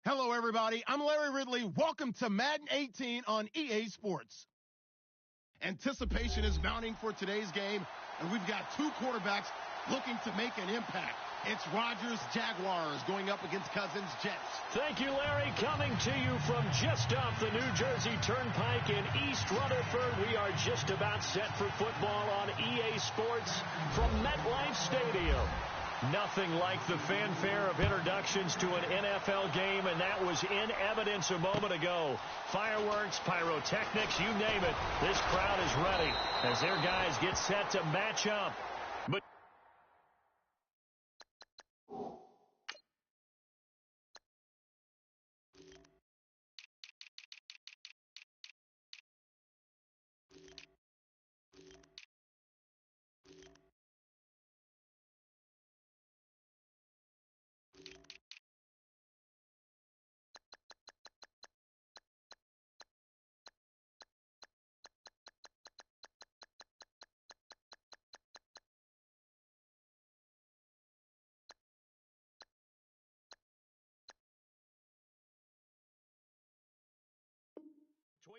Hello, everybody. I'm Larry Ridley. Welcome to Madden 18 on EA Sports. Anticipation is mounting for today's game, and we've got two quarterbacks looking to make an impact. It's Rodgers, Jaguars, going up against Cousins, Jets. Thank you, Larry. Coming to you from just off the New Jersey Turnpike in East Rutherford, we are just about set for football on EA Sports from MetLife Stadium. Nothing like the fanfare of introductions to an NFL game, and that was in evidence a moment ago. Fireworks, pyrotechnics, you name it. This crowd is ready as their guys get set to match up. But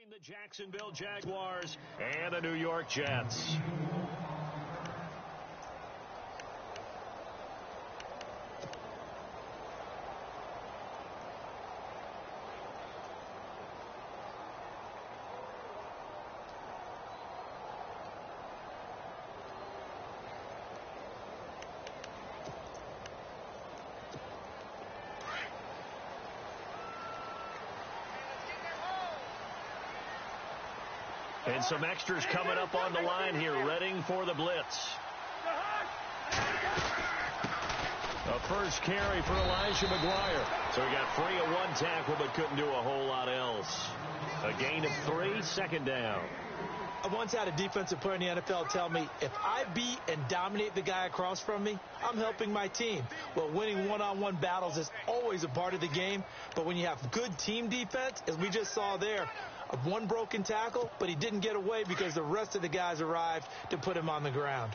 between the Jacksonville Jaguars and the New York Jets. And some extras coming up on the line here, readying for the blitz. A first carry for Elijah McGuire. So he got free of one tackle, but couldn't do a whole lot else. A gain of 3, second down. I once had a defensive player in the NFL tell me, if I beat and dominate the guy across from me, I'm helping my team. Well, winning one-on-one battles is always a part of the game, but when you have good team defense, as we just saw there, one broken tackle, but he didn't get away because the rest of the guys arrived to put him on the ground.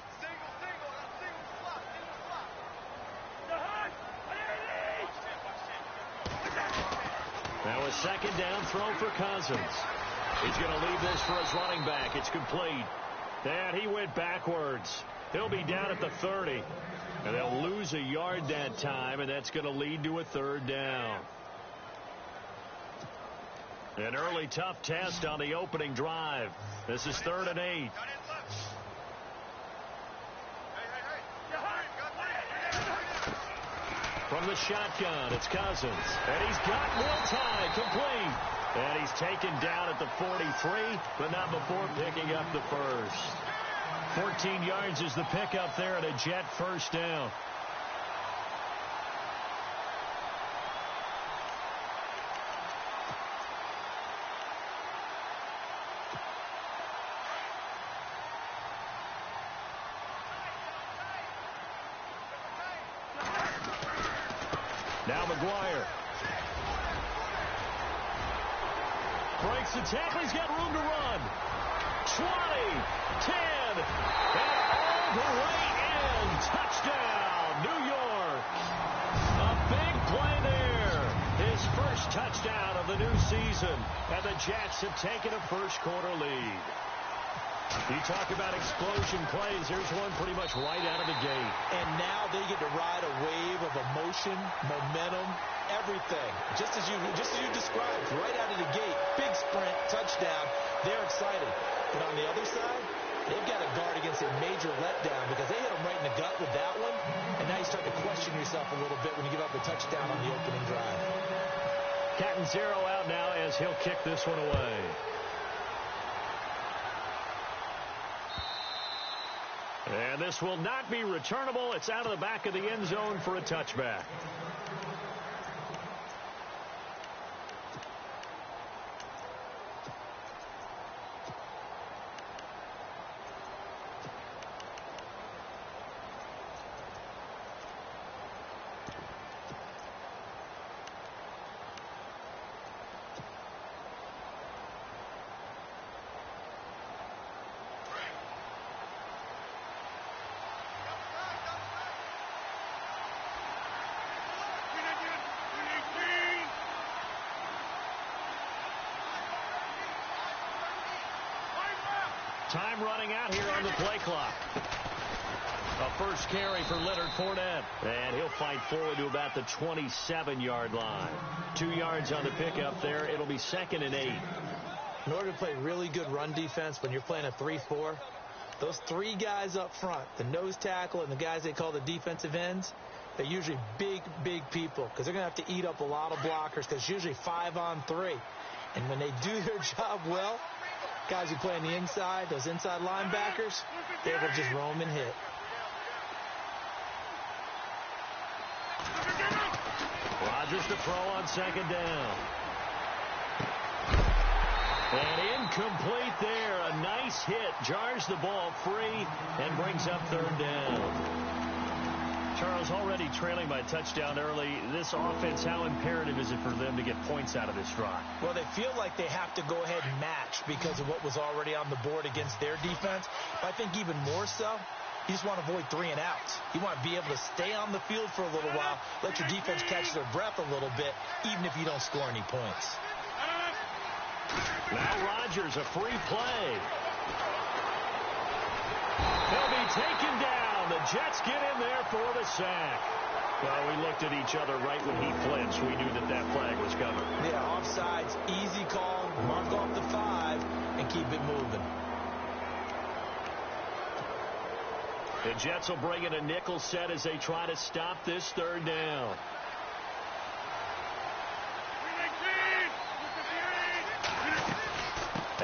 Now a second down throw for Cousins. He's going to leave this for his running back. It's complete. And he went backwards. He'll be down at the 30. And they'll lose a yard that time, and that's going to lead to a third down. An early tough test on the opening drive. This is 3rd and 8. From the shotgun, it's Cousins. And he's got more time, complete. And he's taken down at the 43, but not before picking up the first. 14 yards is the pickup there, and a Jet first down. Now McGuire. Breaks the tackle. He's got room to run. 20, 10, and all the way in. Touchdown, New York. A big play there. His first touchdown of the new season. And the Jets have taken a first-quarter lead. You talk about explosion plays. Here's one pretty much right out of the gate. And now they get to ride a wave of emotion, momentum, everything. Just as you described, right out of the gate, big sprint, touchdown. They're excited. But on the other side, they've got to guard against a major letdown because they hit them right in the gut with that one. And now you start to question yourself a little bit when you give up a touchdown on the opening drive. Cat and zero out now as he'll kick this one away. And this will not be returnable. It's out of the back of the end zone for a touchback. Time running out here on the play clock. A first carry for Leonard Fournette. And he'll fight forward to about the 27-yard line. 2 yards on the pickup there. It'll be 2nd and 8. In order to play really good run defense when you're playing a 3-4, those 3 guys up front, the nose tackle and the guys they call the defensive ends, they're usually big, big people because they're going to have to eat up a lot of blockers because it's usually 5-on-3. And when they do their job well, guys who play on the inside, those inside linebackers, they're able to just roam and hit. Rodgers to throw on 2nd down. And incomplete there. A nice hit. Jars the ball free and brings up 3rd down. Charles, already trailing by touchdown early. This offense, how imperative is it for them to get points out of this drive? Well, they feel like they have to go ahead and match because of what was already on the board against their defense. But I think even more so, you just want to avoid 3 and outs. You want to be able to stay on the field for a little while, let your defense catch their breath a little bit, even if you don't score any points. Now Rodgers, a free play. He'll be taken down. The Jets get in there for the sack. Well, we looked at each other right when he flinched. We knew that that flag was coming. Yeah, offsides, easy call. Mark off the 5 and keep it moving. The Jets will bring in a nickel set as they try to stop this 3rd down.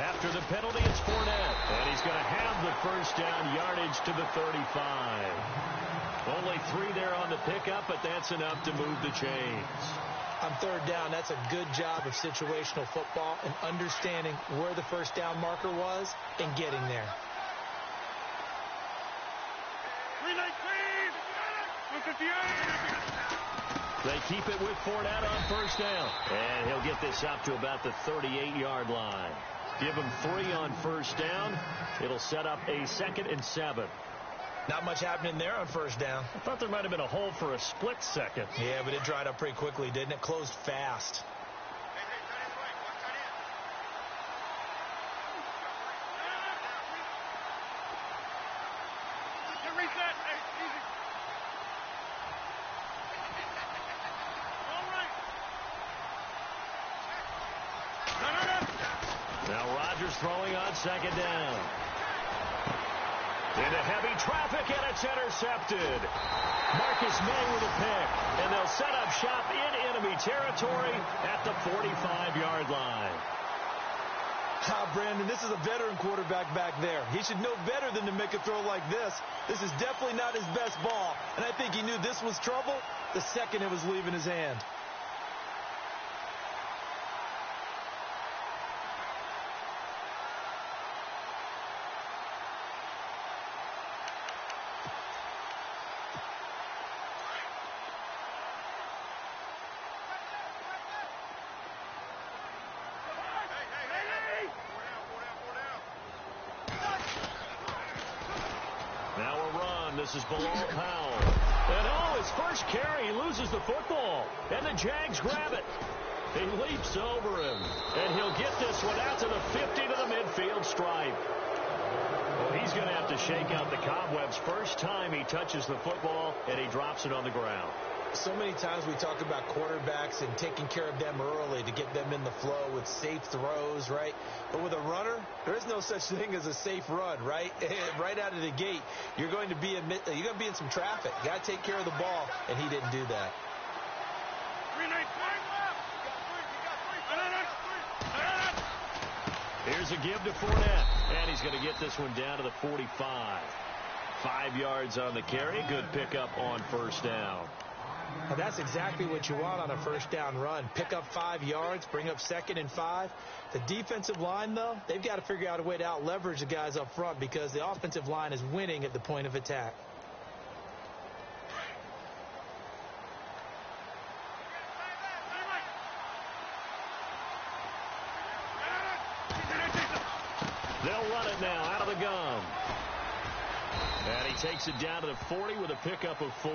After the penalty, it's Fournette. And he's going to have the 1st down, yardage to the 35. Only 3 there on the pickup, but that's enough to move the chains. On 3rd down, that's a good job of situational football and understanding where the 1st down marker was and getting there. They keep it with Fournette on 1st down. And he'll get this up to about the 38-yard line. Give him 3 on 1st down. It'll set up a 2nd and 7. Not much happening there on 1st down. I thought there might have been a hole for a split second. Yeah, but it dried up pretty quickly, didn't it? Closed fast. Now Rodgers throwing on 2nd down. Into heavy traffic, and it's intercepted. Marcus May with a pick, and they'll set up shop in enemy territory at the 45-yard line. Brandon, this is a veteran quarterback back there. He should know better than to make a throw like this. This is definitely not his best ball, and I think he knew this was trouble the second it was leaving his hand. Now a run. This is Bilal Powell. And his first carry, he loses the football. And the Jags grab it. He leaps over him. And he'll get this one out to the 50 to the midfield stripe. Well, he's going to have to shake out the cobwebs first time he touches the football, and he drops it on the ground. So many times we talk about quarterbacks and taking care of them early to get them in the flow with safe throws, right? But with a runner, there is no such thing as a safe run, right? Right out of the gate, you're going to be in some traffic. You got to take care of the ball, and he didn't do that. Here's a give to Fournette, and he's going to get this one down to the 45. 5 yards on the carry. Good pickup on first down. And that's exactly what you want on a first down run. Pick up 5 yards, bring up 2nd and 5. The defensive line, though, they've got to figure out a way to out-leverage the guys up front because the offensive line is winning at the point of attack. They'll run it now out of the gun. And he takes it down to the 40 with a pickup of 4.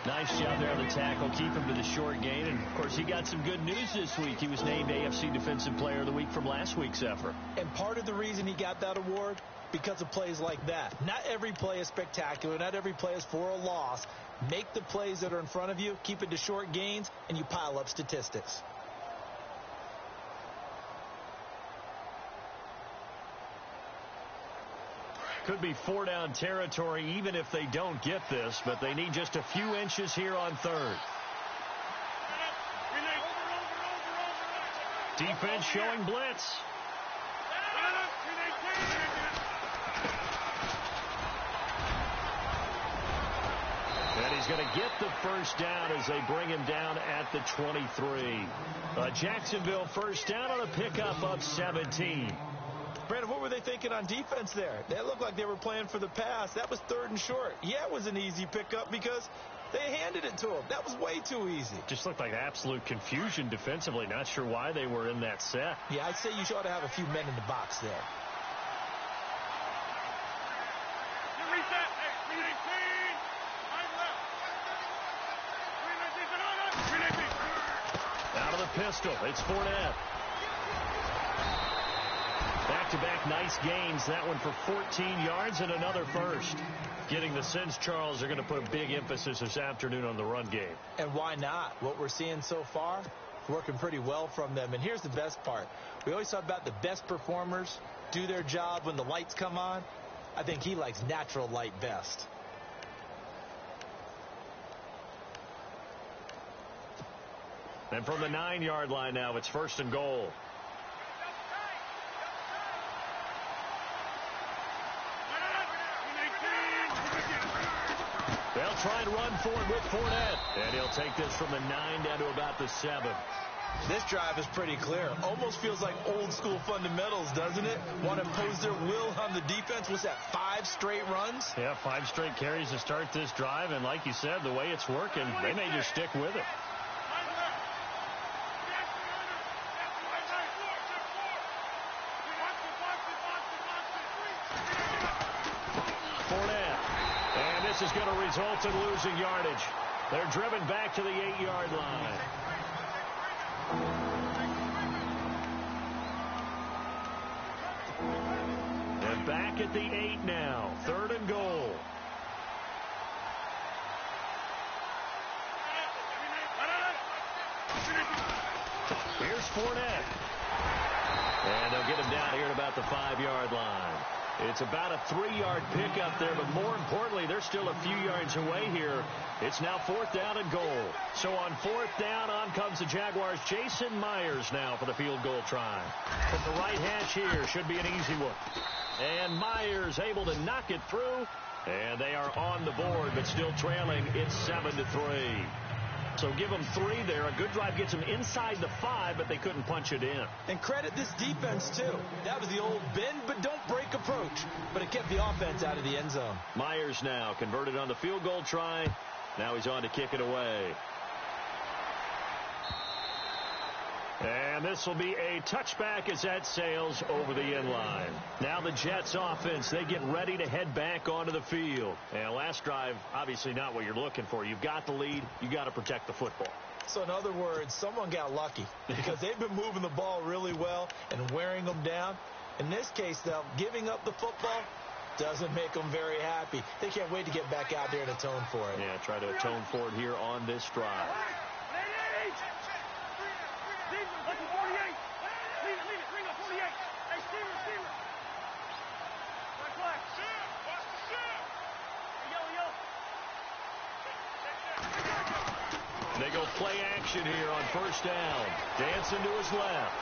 Nice job there on the tackle. Keep him to the short gain. And, of course, he got some good news this week. He was named AFC Defensive Player of the Week from last week's effort. And part of the reason he got that award, because of plays like that. Not every play is spectacular. Not every play is for a loss. Make the plays that are in front of you, keep it to short gains, and you pile up statistics. Could be 4-down territory even if they don't get this, but they need just a few inches here on third. Defense showing blitz. And he's going to get the first down as they bring him down at the 23. Jacksonville first down on a pickup of 17. Brandon, what were they thinking on defense there? They looked like they were playing for the pass. That was 3rd and short. Yeah, it was an easy pickup because they handed it to him. That was way too easy. Just looked like absolute confusion defensively. Not sure why they were in that set. Yeah, I'd say you ought to have a few men in the box there. Out of the pistol, it's Fournette. Back-to-back nice gains. That one for 14 yards and another first. Getting the sense, Charles, are going to put a big emphasis this afternoon on the run game. And why not? What we're seeing so far, working pretty well from them. And here's the best part. We always talk about the best performers do their job when the lights come on. I think he likes natural light best. And from the 9-yard line now, it's 1st and goal. They'll try and run for it with Fournette. And he'll take this from the 9 down to about the 7. This drive is pretty clear. Almost feels like old school fundamentals, doesn't it? Want to impose their will on the defense. What's that, 5 straight runs? Yeah, 5 straight carries to start this drive. And like you said, the way it's working, they may just stick with it. This is going to result in losing yardage. They're driven back to the 8-yard line. And back at the 8 now. 3rd and goal. Here's Fournette. And they'll get him down here at about the 5-yard line. It's about a 3-yard pickup there, but more importantly, they're still a few yards away here. It's now 4th down and goal. So on 4th down, on comes the Jaguars. Jason Myers now for the field goal try. From the right hash here, should be an easy one. And Myers able to knock it through. And they are on the board, but still trailing. It's 7-3. So give them 3 there. A good drive gets them inside the 5, but they couldn't punch it in. And credit this defense, too. That was the old bend but don't break approach. But it kept the offense out of the end zone. Myers now converted on the field goal try. Now he's on to kick it away. And this will be a touchback as that sails over the end line. Now the Jets offense, they get ready to head back onto the field. And last drive, obviously not what you're looking for. You've got the lead. You got to protect the football. So in other words, someone got lucky because they've been moving the ball really well and wearing them down. In this case, though, giving up the football doesn't make them very happy. They can't wait to get back out there and atone for it. Yeah, try to atone for it here on this drive. They go play action here on 1st down. Dancing to his left.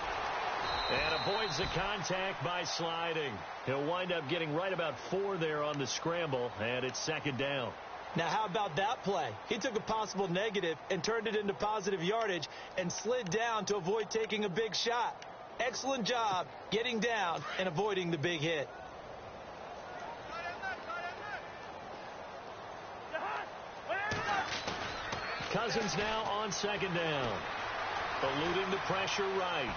And avoids the contact by sliding. He'll wind up getting right about 4 there on the scramble, and it's 2nd down. Now, how about that play? He took a possible negative and turned it into positive yardage and slid down to avoid taking a big shot. Excellent job getting down and avoiding the big hit. Cousins now on 2nd down. Eluding the pressure right.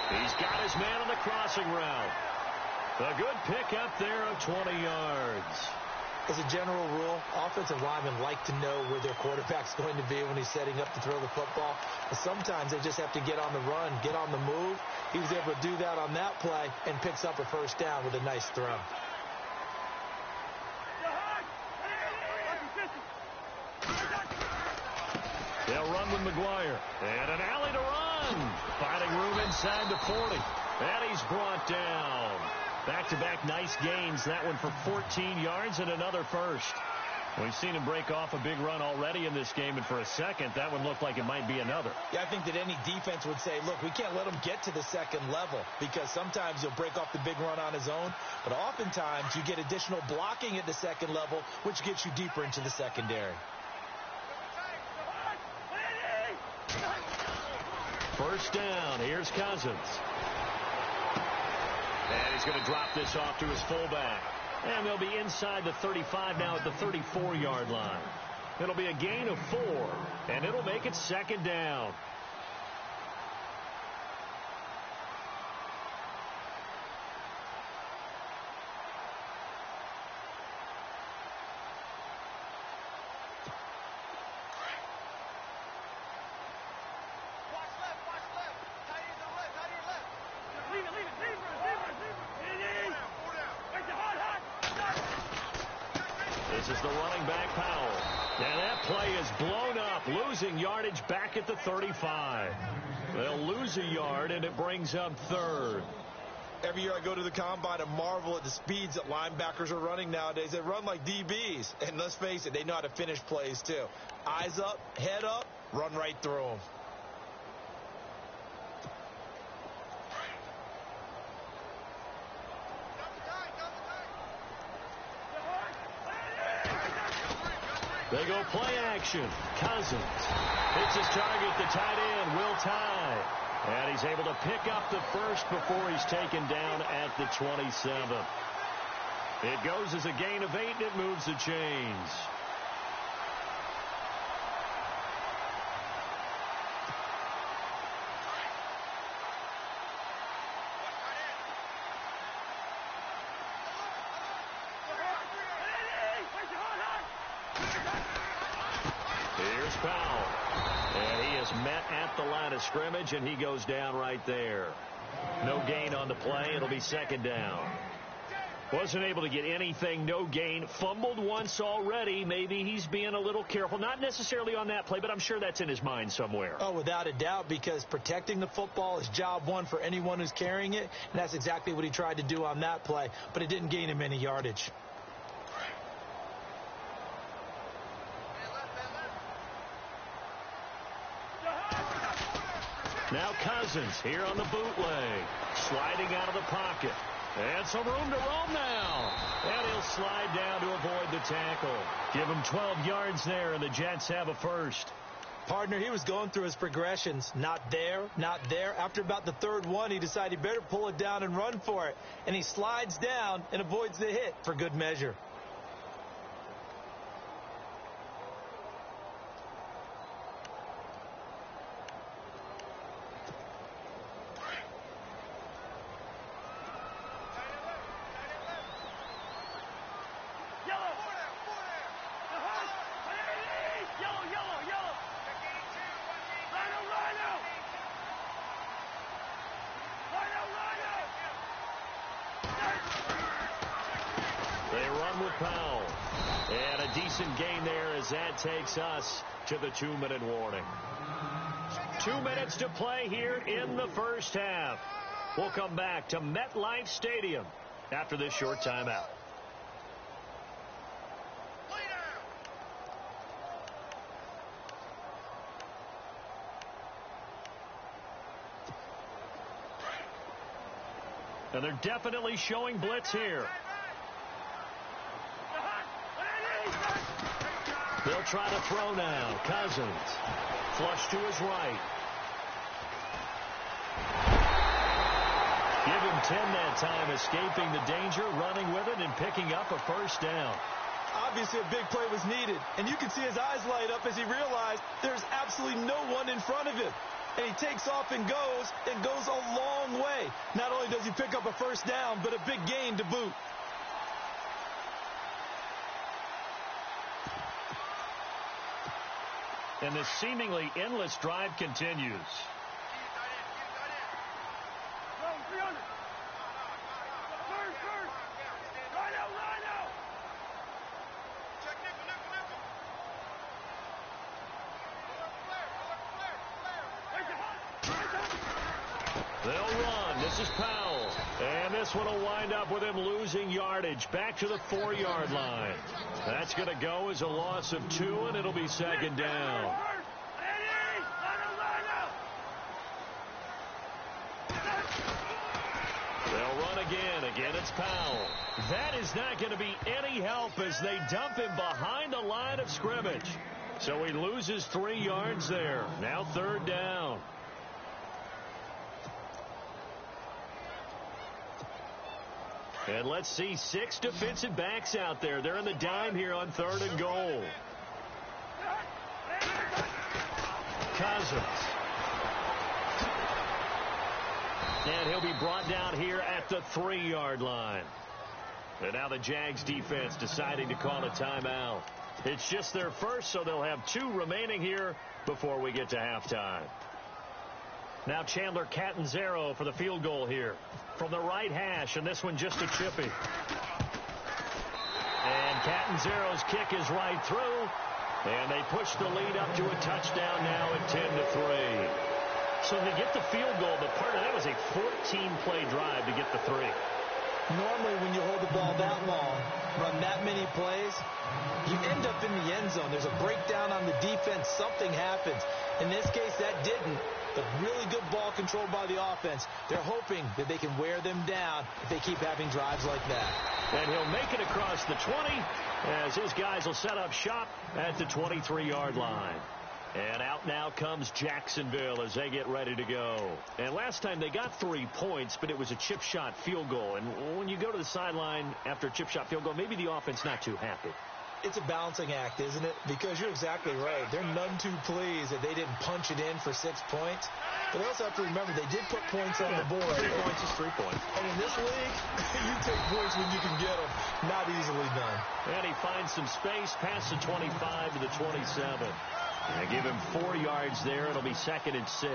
He's got his man on the crossing route. A good pickup there of 20 yards. As a general rule, offensive linemen like to know where their quarterback's going to be when he's setting up to throw the football. But sometimes they just have to get on the run, get on the move. He was able to do that on that play and picks up a first down with a nice throw. They'll run with McGuire. And an alley to run. Finding room inside the 40. And he's brought down. Back-to-back nice gains. That one for 14 yards and another first. We've seen him break off a big run already in this game, and for a second, that one looked like it might be another. Yeah, I think that any defense would say, look, we can't let him get to the second level because sometimes he'll break off the big run on his own, but oftentimes you get additional blocking at the second level, which gets you deeper into the secondary. First down. Here's Cousins. And he's going to drop this off to his fullback. And they'll be inside the 35 now at the 34-yard line. It'll be a gain of 4, and it'll make it second down. This is the running back, Powell. And that play is blown up, losing yardage back at the 35. They'll lose a yard, and it brings up third. Every year I go to the combine and marvel at the speeds that linebackers are running nowadays. They run like DBs. And let's face it, they know how to finish plays too. Eyes up, head up, run right through them. They go play action. Cousins hits his target, the tight end, Will Tye. And he's able to pick up the first before he's taken down at the 27. It goes as a gain of 8, and it moves the chains. Here's Powell. And he is met at the line of scrimmage, and he goes down right there. No gain on the play. It'll be second down. Wasn't able to get anything, no gain. Fumbled once already. Maybe he's being a little careful. Not necessarily on that play, but I'm sure that's in his mind somewhere. Oh, without a doubt, because protecting the football is job one for anyone who's carrying it, and that's exactly what he tried to do on that play, but it didn't gain him any yardage. Now Cousins here on the bootleg. Sliding out of the pocket. And some room to roam now. And he'll slide down to avoid the tackle. Give him 12 yards there, and the Jets have a first. Partner, he was going through his progressions. Not there, not there. After about the third one, he decided he better pull it down and run for it. And he slides down and avoids the hit for good measure. Powell. And a decent gain there as that takes us to the 2-minute warning. 2 minutes to play here in the first half. We'll come back to MetLife Stadium after this short timeout. And they're definitely showing blitz here. They'll try to throw now. Cousins. Flush to his right. Give him 10 that time, escaping the danger, running with it, and picking up a first down. Obviously, a big play was needed, and you can see his eyes light up as he realized there's absolutely no one in front of him. And he takes off and goes a long way. Not only does he pick up a first down, but a big gain to boot. And this seemingly endless drive continues. They'll run. This is Powell. And this one will wind up with him losing yardage back to the 4-yard line. That's going to go as a loss of 2, and it'll be second down. They'll run again. Again, it's Powell. That is not going to be any help as they dump him behind the line of scrimmage. So he loses 3 yards there. Now third down. And let's see 6 defensive backs out there. They're in the dime here on 3rd and goal. Cousins. And he'll be brought down here at the 3-yard line. And now the Jags defense deciding to call a timeout. It's just their first, so they'll have 2 remaining here before we get to halftime. Now Chandler Catanzaro for the field goal here from the right hash, and this one just a chippy. And Catanzaro's kick is right through, and they push the lead up to a touchdown now at 10-3. So they get the field goal, but part of that was a 14-play drive to get the 3. Normally, when you hold the ball that long, run that many plays, you end up in the end zone. There's a breakdown on the defense. Something happens. In this case, that didn't. But really good ball control by the offense. They're hoping that they can wear them down if they keep having drives like that. And he'll make it across the 20 as his guys will set up shop at the 23-yard line. And out now comes Jacksonville as they get ready to go. And last time they got 3 points, but it was a chip shot field goal. And when you go to the sideline after a chip shot field goal, maybe the offense not too happy. It's a balancing act, isn't it? Because you're exactly right. They're none too pleased that they didn't punch it in for 6 points. But they also have to remember they did put points on the board. 3 points is 3 points. And in this league, you take points when you can get them. Not easily done. And he finds some space past the 25 to the 27. And give him 4 yards there. It'll be 2nd and 6.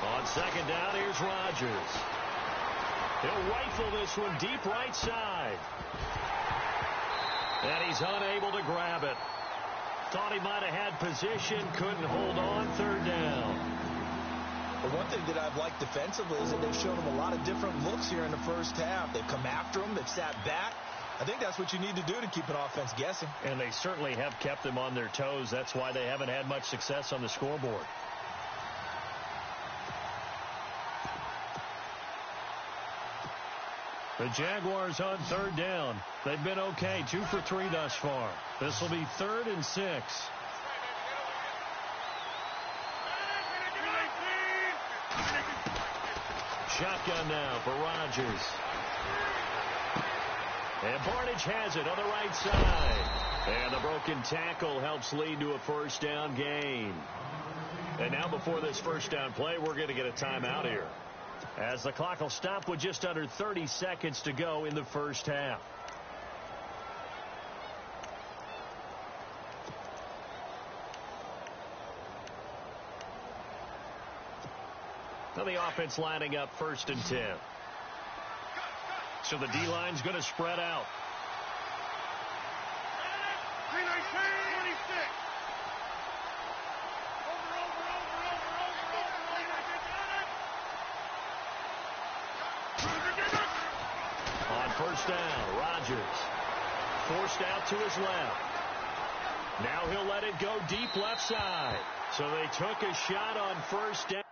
On 2nd down, here's Rodgers. He'll rifle this one deep right side. And he's unable to grab it. Thought he might have had position, couldn't hold on. 3rd down. But one thing that I've liked defensively is that they've shown them a lot of different looks here in the first half. They've come after them. They've sat back. I think that's what you need to do to keep an offense guessing. And they certainly have kept them on their toes. That's why they haven't had much success on the scoreboard. The Jaguars on 3rd down. They've been okay, 2 for 3 thus far. This will be 3rd and 6. Shotgun now for Rodgers. And Barnidge has it on the right side. And the broken tackle helps lead to a 1st down gain. And now before this 1st down play, we're going to get a timeout here, as the clock will stop with just under 30 seconds to go in the first half. Now the offense lining up 1st and 10. So the D-line's going to spread out. On 1st down, Rodgers forced out to his left. Now he'll let it go deep left side. So they took a shot on 1st down.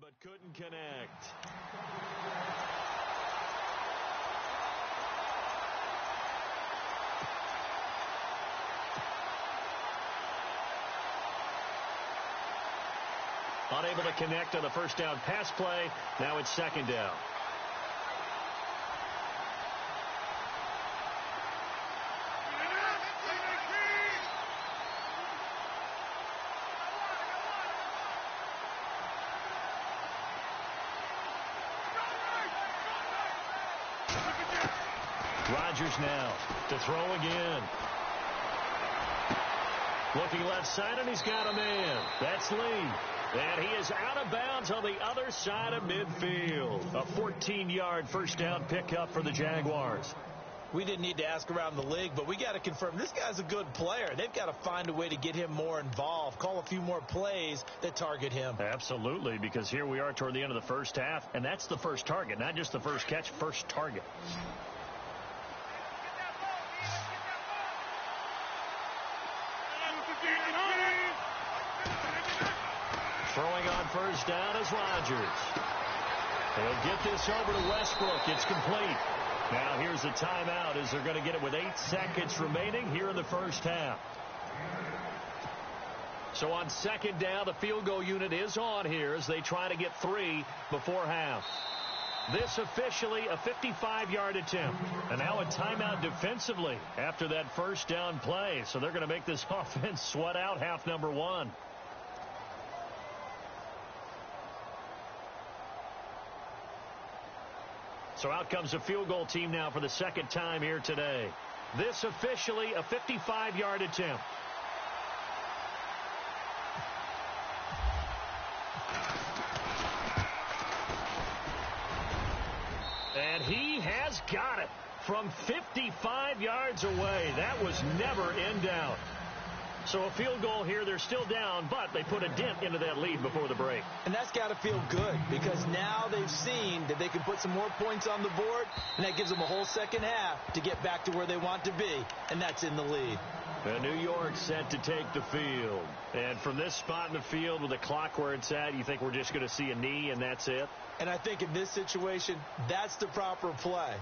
But couldn't connect. Unable to connect on the 1st down pass play. Now it's 2nd down. Rodgers now to throw again. Looking left side, and he's got a man. That's Lee. And he is out of bounds on the other side of midfield. A 14-yard first down pickup for the Jaguars. We didn't need to ask around the league, but we got to confirm this guy's a good player. They've got to find a way to get him more involved, call a few more plays that target him. Absolutely, because here we are toward the end of the first half, and that's the first target, not just the first catch, first target. Throwing on first down is Rodgers. He'll get this over to Westbrook. It's complete. Now here's a timeout as they're going to get it with 8 seconds remaining here in the first half. So on second down, the field goal unit is on here as they try to get 3 before half. This officially a 55-yard attempt. And now a timeout defensively after that first down play. So they're going to make this offense sweat out half number 1. So out comes a field goal team now for the second time here today. This officially a 55-yard attempt. And he has got it from 55 yards away. That was never in doubt. So a field goal here. They're still down, but they put a dent into that lead before the break. And that's got to feel good because now they've seen that they can put some more points on the board, and that gives them a whole second half to get back to where they want to be, and that's in the lead. And New York set to take the field. And from this spot in the field with the clock where it's at, you think we're just going to see a knee and that's it? And I think in this situation, that's the proper play.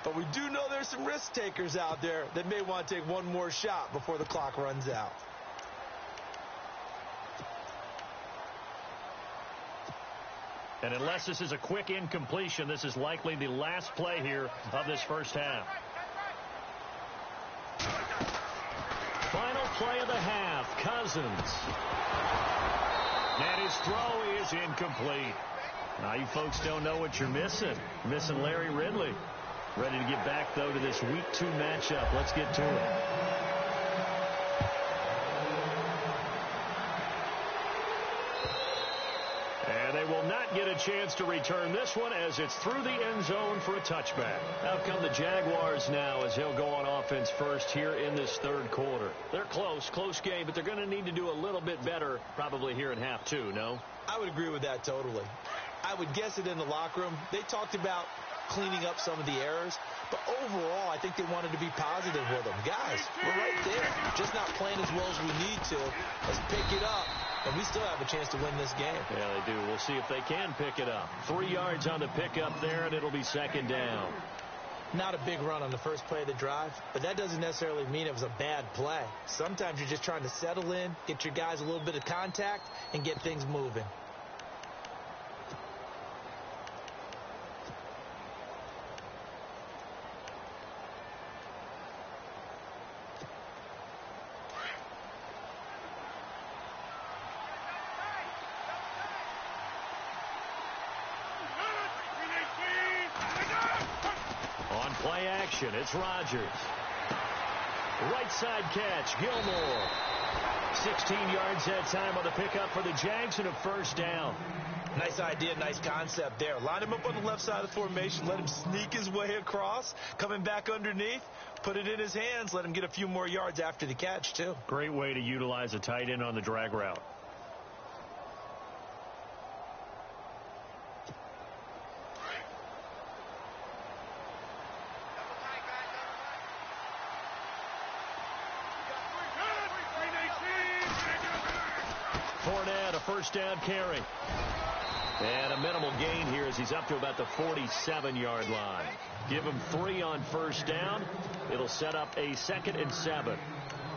But we do know there's some risk takers out there that may want to take one more shot before the clock runs out. And unless this is a quick incompletion, this is likely the last play here of this first half. Final play of the half, Cousins. And his throw is incomplete. Now you folks don't know what you're missing. You're missing Larry Ridley. Ready to get back, though, to this Week 2 matchup. Let's get to it. And they will not get a chance to return this one as it's through the end zone for a touchback. Out come the Jaguars now as he'll go on offense first here in this third quarter. They're close game, but they're going to need to do a little bit better probably here in half 2, no? I would agree with that totally. I would guess it in the locker room. They talked about cleaning up some of the errors, but overall I think they wanted to be positive with them. Guys, we're right there, just not playing as well as we need to. Let's pick it up, and we still have a chance to win this game. Yeah, they do. We'll see if they can pick it up. 3 yards on the pickup there, and it'll be second down. Not a big run on the first play of the drive, but that doesn't necessarily mean it was a bad play. Sometimes you're just trying to settle in, get your guys a little bit of contact, and get things moving. Play action. It's Rodgers. Right side catch. Gilmore. 16 yards that time on the pickup for the Jags and a first down. Nice idea, nice concept there. Line him up on the left side of the formation. Let him sneak his way across. Coming back underneath. Put it in his hands. Let him get a few more yards after the catch, too. Great way to utilize a tight end on the drag route. Fournette, a first down carry. And a minimal gain here as he's up to about the 47-yard line. Give him 3 on first down. It'll set up a 2nd and 7.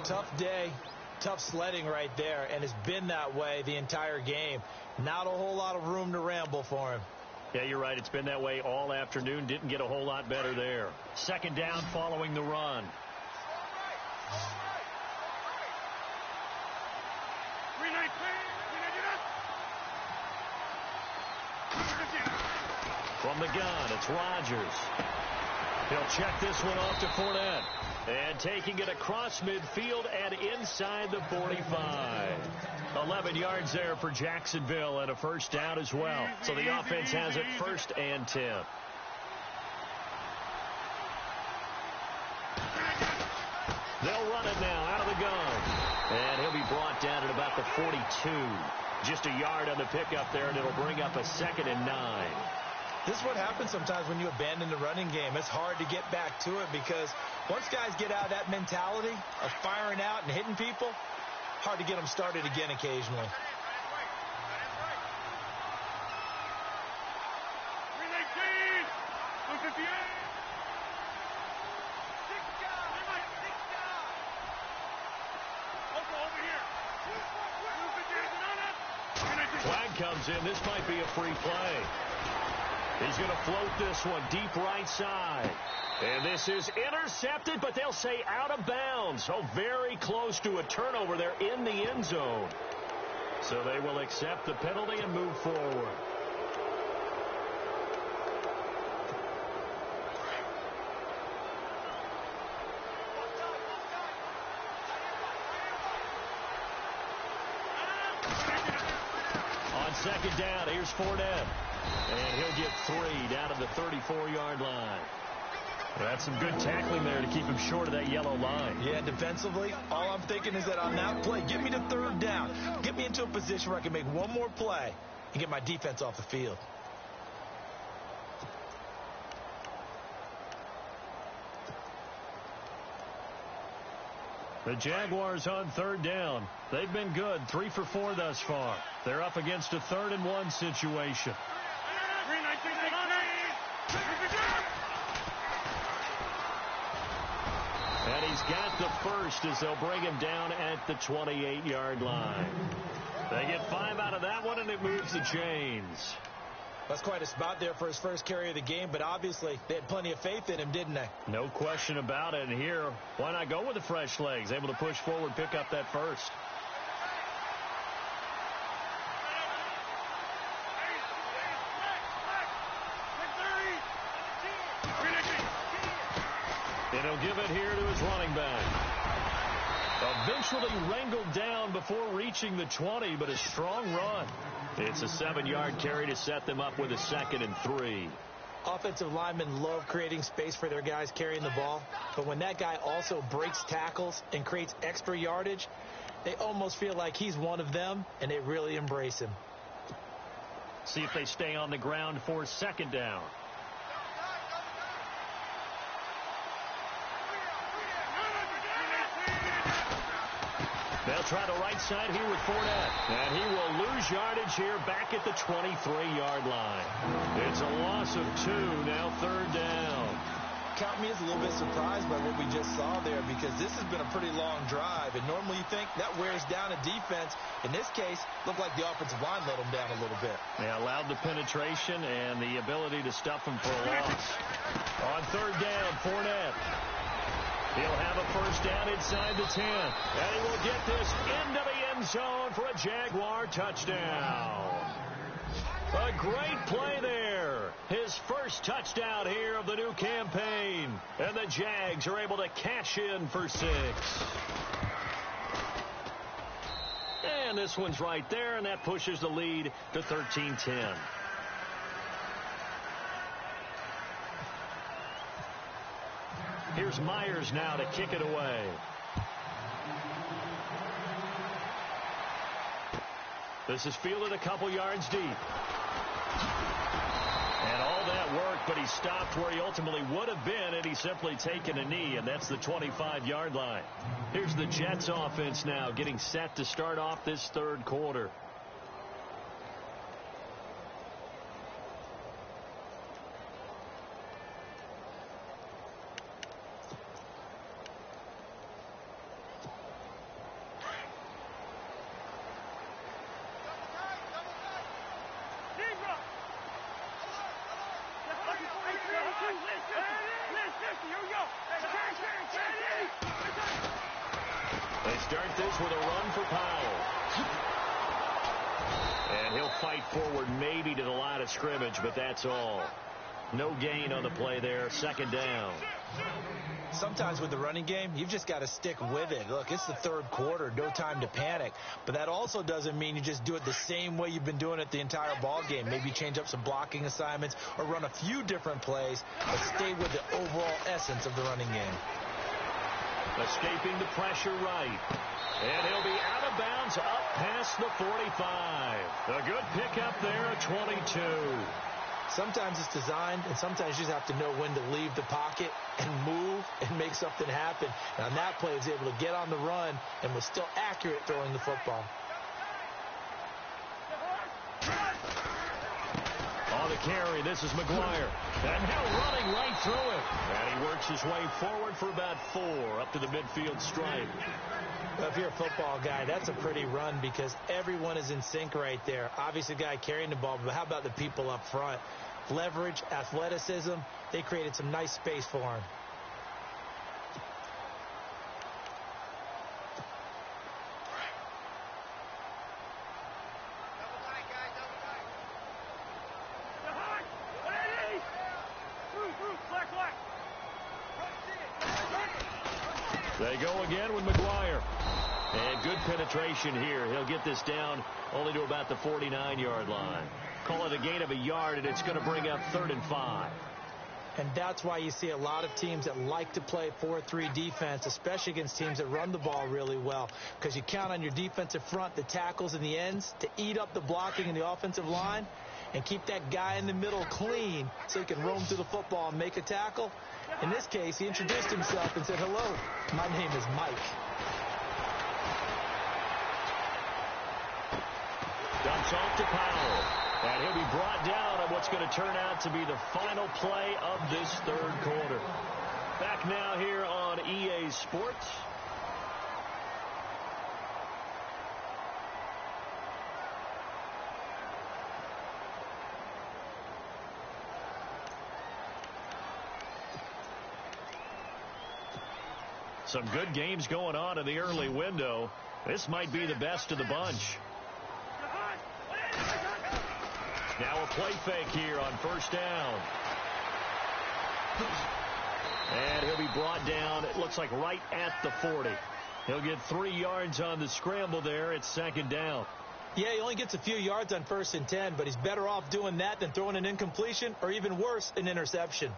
Tough day, tough sledding right there, and it's been that way the entire game. Not a whole lot of room to ramble for him. Yeah, you're right. It's been that way all afternoon. Didn't get a whole lot better there. Second down following the run. From the gun, it's Rodgers. He'll check this one off to Fournette. And taking it across midfield and inside the 45. 11 yards there for Jacksonville and a first down as well. So the offense has it 1st and 10. They'll run it now out of the gun. And he'll be brought down at about the 42. Just a yard on the pickup there, and it'll bring up a 2nd and 9. This is what happens sometimes when you abandon the running game. It's hard to get back to it because once guys get out of that mentality of firing out and hitting people, hard to get them started again occasionally. Flag comes in. This might be a free play. He's going to float this one deep right side. And this is intercepted, but they'll say out of bounds. So very close to a turnover there in the end zone. So they will accept the penalty and move forward. On 2nd down, here's Fournette. And he'll get 3 down to the 34-yard line. That's some good tackling there to keep him short of that yellow line. Yeah, defensively, all I'm thinking is that on that play, get me to 3rd down. Get me into a position where I can make one more play and get my defense off the field. The Jaguars on 3rd down. They've been good, 3 for 4 thus far. They're up against a 3rd and 1 situation. And he's got the first as they'll bring him down at the 28-yard line. They get 5 out of that one, and it moves the chains. That's quite a spot there for his first carry of the game, but obviously they had plenty of faith in him, didn't they? No question about it. And here, why not go with the fresh legs? Able to push forward, pick up that first. And he'll give it here to his running back. Eventually wrangled down before reaching the 20, but a strong run. It's a 7-yard carry to set them up with a 2nd and 3. Offensive linemen love creating space for their guys carrying the ball, but when that guy also breaks tackles and creates extra yardage, they almost feel like he's one of them, and they really embrace him. See if they stay on the ground for 2nd down. They'll try the right side here with Fournette. And he will lose yardage here back at the 23-yard line. It's a loss of 2, now 3rd down. Count me as a little bit surprised by what we just saw there because this has been a pretty long drive. And normally you think that wears down a defense. In this case, looked like the offensive line let them down a little bit. They allowed the penetration and the ability to stuff them for a loss. On 3rd down, Fournette. He'll have a first down inside the 10. And he will get this into the end zone for a Jaguar touchdown. A great play there. His first touchdown here of the new campaign. And the Jags are able to cash in for 6. And this one's right there, and that pushes the lead to 13-10. Here's Myers now to kick it away. This is fielded a couple yards deep. And all that work, but he stopped where he ultimately would have been had he simply taken a knee, and that's the 25-yard line. Here's the Jets offense now getting set to start off this 3rd quarter. They start this with a run for Powell. And he'll fight forward maybe to the line of scrimmage, but that's all. No gain on the play there. Second down. Sometimes with the running game, you've just got to stick with it. Look, it's the third quarter, no time to panic. But that also doesn't mean you just do it the same way you've been doing it the entire ball game. Maybe change up some blocking assignments or run a few different plays, but stay with the overall essence of the running game. Escaping the pressure right. And he'll be out of bounds up past the 45. A good pickup there at 22. Sometimes it's designed, and sometimes you just have to know when to leave the pocket and move and make something happen. And on that play, he was able to get on the run and was still accurate throwing the football. On the carry, this is McGuire. And now running right through it. And he works his way forward for about 4 up to the midfield stripe. Well, if you're a football guy, that's a pretty run because everyone is in sync right there. Obviously, the guy carrying the ball, but how about the people up front? Leverage, athleticism, they created some nice space for him. They go again with McGuire. And good penetration here. He'll get this down only to about the 49-yard line. Call it a gain of a yard, and it's going to bring up 3rd and 5. And that's why you see a lot of teams that like to play 4-3 defense, especially against teams that run the ball really well, because you count on your defensive front, the tackles and the ends, to eat up the blocking in the offensive line and keep that guy in the middle clean so he can roam through the football and make a tackle. In this case, he introduced himself and said, "Hello, my name is Mike." Dumps off to Powell. And he'll be brought down on what's going to turn out to be the final play of this third quarter. Back now here on EA Sports. Some good games going on in the early window. This might be the best of the bunch. Now a play fake here on first down. And he'll be brought down, it looks like right at the 40. He'll get 3 yards on the scramble there. It's second down. Yeah, he only gets a few yards on 1st and 10, but he's better off doing that than throwing an incompletion or even worse, an interception.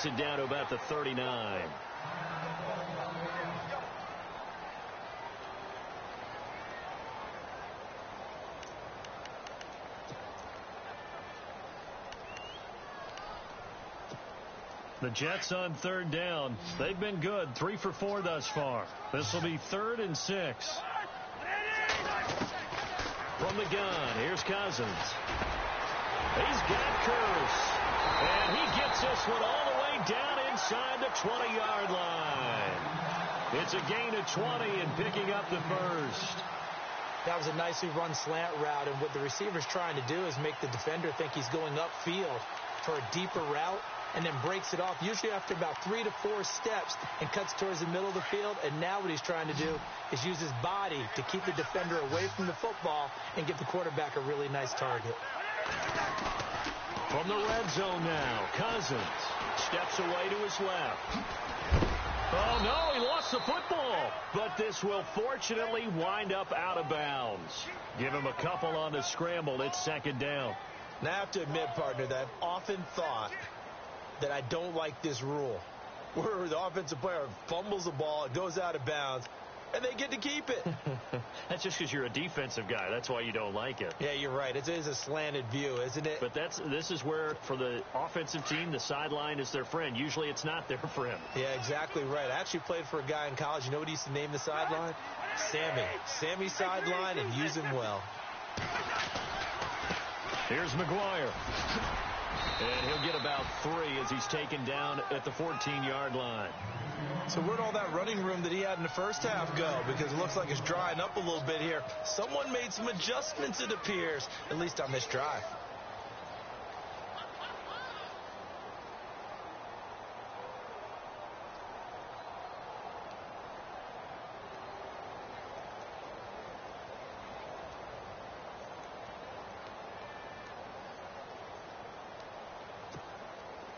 It down to about the 39. The Jets on 3rd down. They've been good. 3 for 4 thus far. This will be 3rd and 6. From the gun, here's Cousins. He's got Curse. And he gets this one all the way down inside the 20-yard line. It's a gain of 20 and picking up the first. That was a nicely run slant route, and what the receiver's trying to do is make the defender think he's going upfield for a deeper route and then breaks it off, usually after about 3 to 4 steps, and cuts towards the middle of the field. And now what he's trying to do is use his body to keep the defender away from the football and give the quarterback a really nice target. From the red zone now, Cousins steps away to his left. Oh, no, he lost the football. But this will fortunately wind up out of bounds. Give him a couple on the scramble. It's second down. Now, I have to admit, partner, that I've often thought that I don't like this rule, where the offensive player fumbles the ball, it goes out of bounds, and they get to keep it. That's just because you're a defensive guy. That's why you don't like it. Yeah, you're right. It is a slanted view, isn't it? But this is where, for the offensive team, the sideline is their friend. Usually it's not their friend. Yeah, exactly right. I actually played for a guy in college. You know what he used to name the sideline? Sammy. Sammy sideline, and use him well. Here's McGuire. And he'll get about 3 as he's taken down at the 14-yard line. So where'd all that running room that he had in the first half go? Because it looks like it's drying up a little bit here. Someone made some adjustments, it appears, at least on this drive.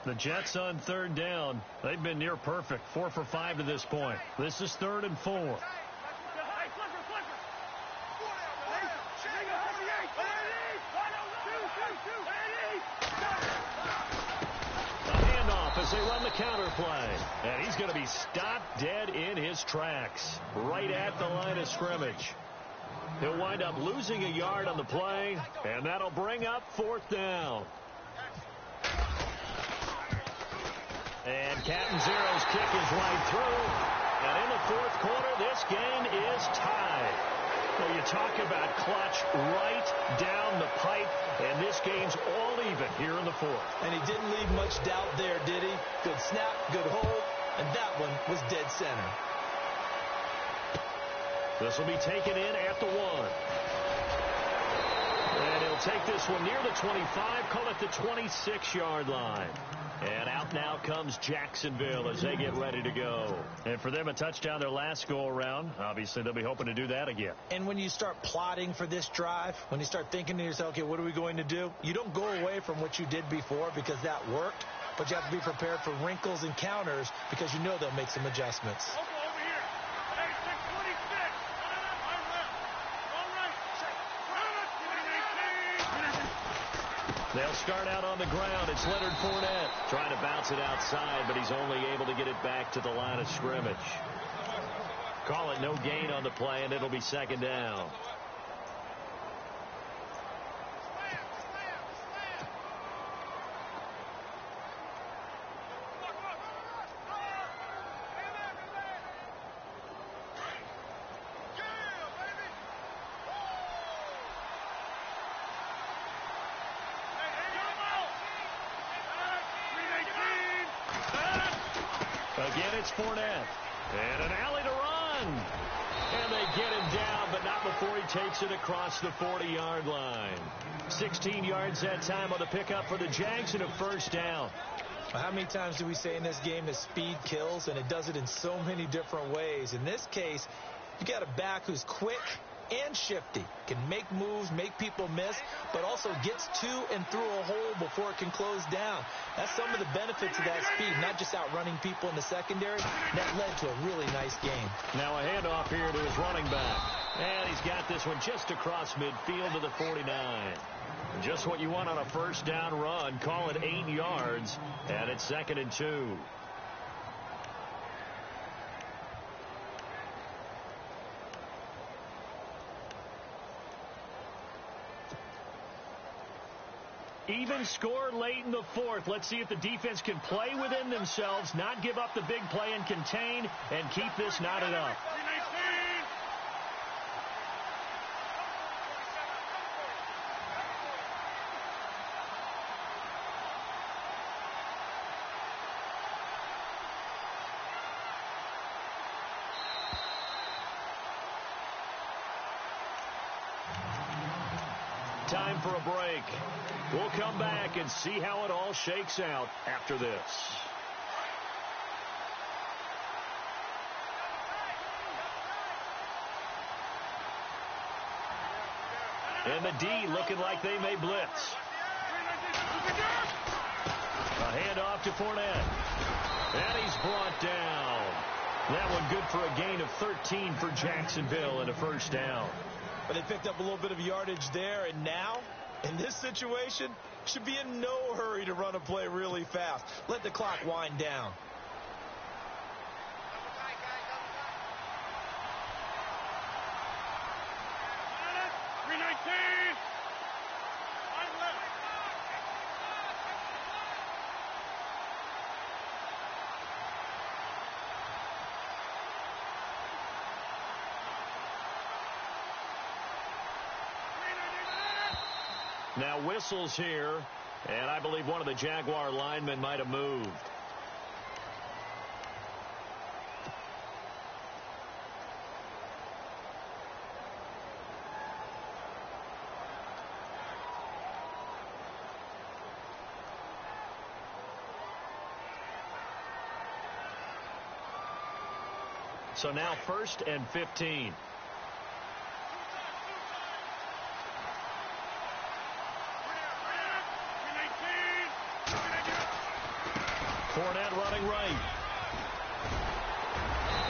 The Jets on 3rd down. They've been near perfect. 4 for 5 to this point. This is 3rd and 4. A handoff as they run the counter play. And he's going to be stopped dead in his tracks. Right at the line of scrimmage. He'll wind up losing a yard on the play. And that'll bring up 4th down. And Catanzero's kick is right through. And in the 4th quarter, this game is tied. Well, you talk about clutch right down the pipe, and this game's all even here in the 4th. And he didn't leave much doubt there, did he? Good snap, good hold, and that one was dead center. This will be taken in at the 1. And he'll take this one near the 25, call it the 26-yard line. And out now comes Jacksonville as they get ready to go. And for them, a touchdown their last go-around. Obviously, they'll be hoping to do that again. And when you start plotting for this drive, when you start thinking to yourself, okay, what are we going to do? You don't go away from what you did before because that worked, but you have to be prepared for wrinkles and counters because you know they'll make some adjustments. They'll start out on the ground. It's Leonard Fournette trying to bounce it outside, but he's only able to get it back to the line of scrimmage. Call it no gain on the play, and it'll be 2nd down. Again, it's Fournette. And an alley to run. And they get him down, but not before he takes it across the 40-yard line. 16 yards that time on the pickup for the Jags and a 1st down. How many times do we say in this game that speed kills, and it does it in so many different ways? In this case, you got a back who's quick and shifty, can make moves, make people miss, but also gets to and through a hole before it can close down. That's some of the benefits of that speed, not just outrunning people in the secondary. That led to a really nice game. Now a handoff here to his running back. And he's got this one just across midfield to the 49. Just what you want on a 1st down run. Call it 8 yards, and it's 2nd and 2. Even score late in the 4th. Let's see if the defense can play within themselves, not give up the big play and contain, and keep this knotted up. Time for a break. We'll come back and see how it all shakes out after this. And the D looking like they may blitz. A handoff to Fournette. And he's brought down. That one good for a gain of 13 for Jacksonville and a 1st down. But they picked up a little bit of yardage there, and now, in this situation, should be in no hurry to run a play really fast. Let the clock wind down. Now whistles here, and I believe one of the Jaguar linemen might have moved. So now 1st and 15. Fournette running right.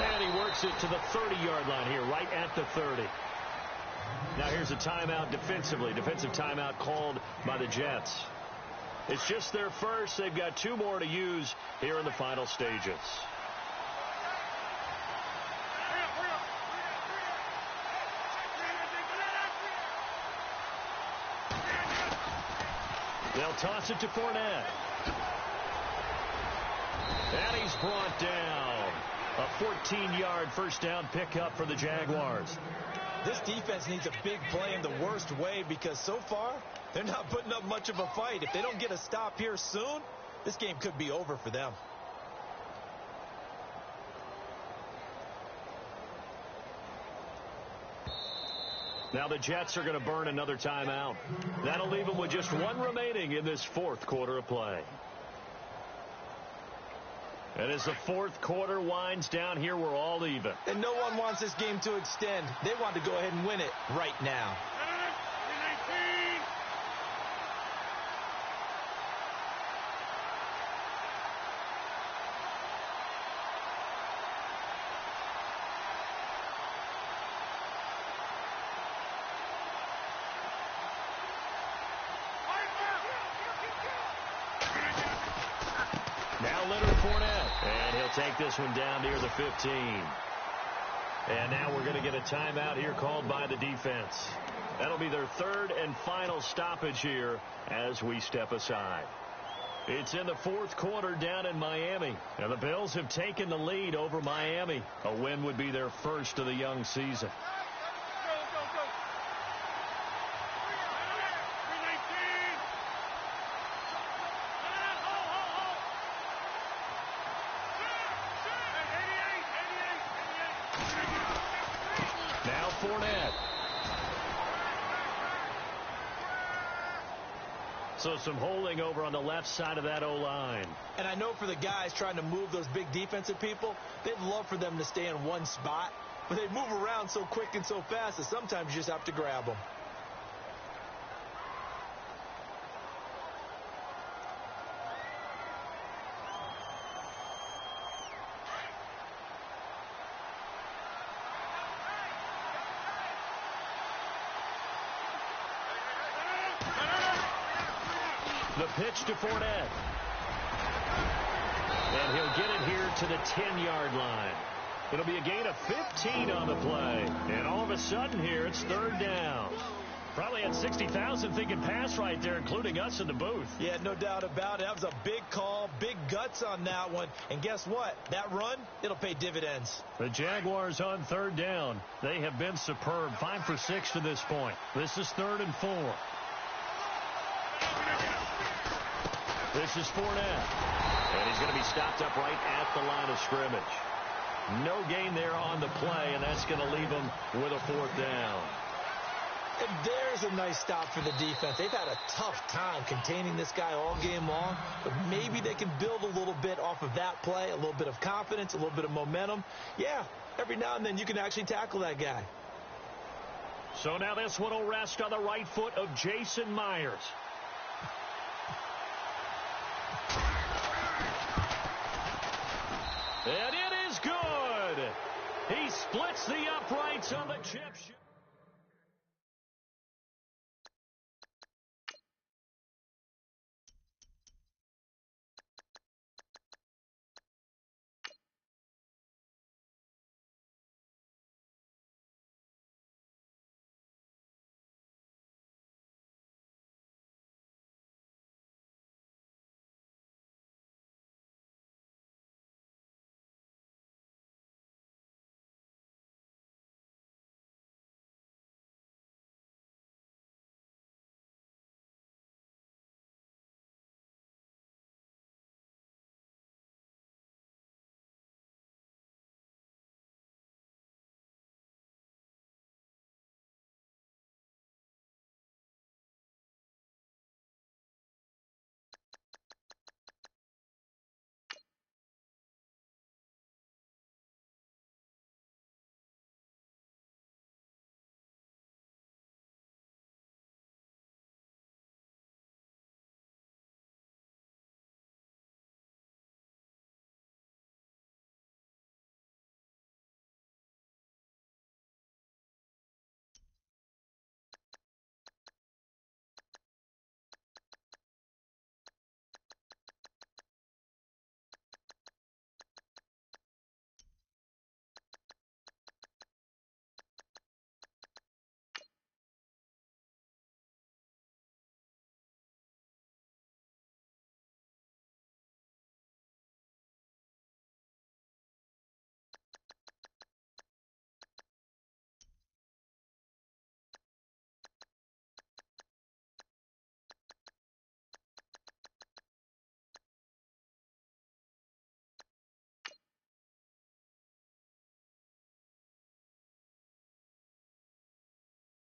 And he works it to the 30-yard line here, right at the 30. Now here's a timeout defensively. Defensive timeout called by the Jets. It's just their first. They've got 2 more to use here in the final stages. They'll toss it to Fournette. And he's brought down. A 14-yard first down pickup for the Jaguars. This defense needs a big play in the worst way because so far, they're not putting up much of a fight. If they don't get a stop here soon, this game could be over for them. Now the Jets are going to burn another timeout. That'll leave them with just 1 remaining in this 4th quarter of play. And as the 4th quarter winds down here, we're all even. And no one wants this game to extend. They want to go ahead and win it right now. Take this one down near the 15. And now we're going to get a timeout here called by the defense. That'll be their 3rd and final stoppage here as we step aside. It's in the 4th quarter down in Miami. And the Bills have taken the lead over Miami. A win would be their first of the young season. Fournette. So some holding over on the left side of that O-line. And I know for the guys trying to move those big defensive people, they'd love for them to stay in one spot, but they move around so quick and so fast that sometimes you just have to grab them. The pitch to Fournette. And he'll get it here to the 10-yard line. It'll be a gain of 15 on the play. And all of a sudden here, it's 3rd down. Probably had 60,000 thinking pass right there, including us in the booth. Yeah, no doubt about it. That was a big call, big guts on that one. And guess what? That run, it'll pay dividends. The Jaguars on 3rd down. They have been superb. 5 for 6 to this point. This is 3rd and 4. This is Fournette. And he's going to be stopped up right at the line of scrimmage. No gain there on the play, and that's going to leave him with a 4th down. And there's a nice stop for the defense. They've had a tough time containing this guy all game long, but maybe they can build a little bit off of that play, a little bit of confidence, a little bit of momentum. Yeah, every now and then you can actually tackle that guy. So now this one will rest on the right foot of Jason Myers. And it is good. He splits the uprights on the chip shot.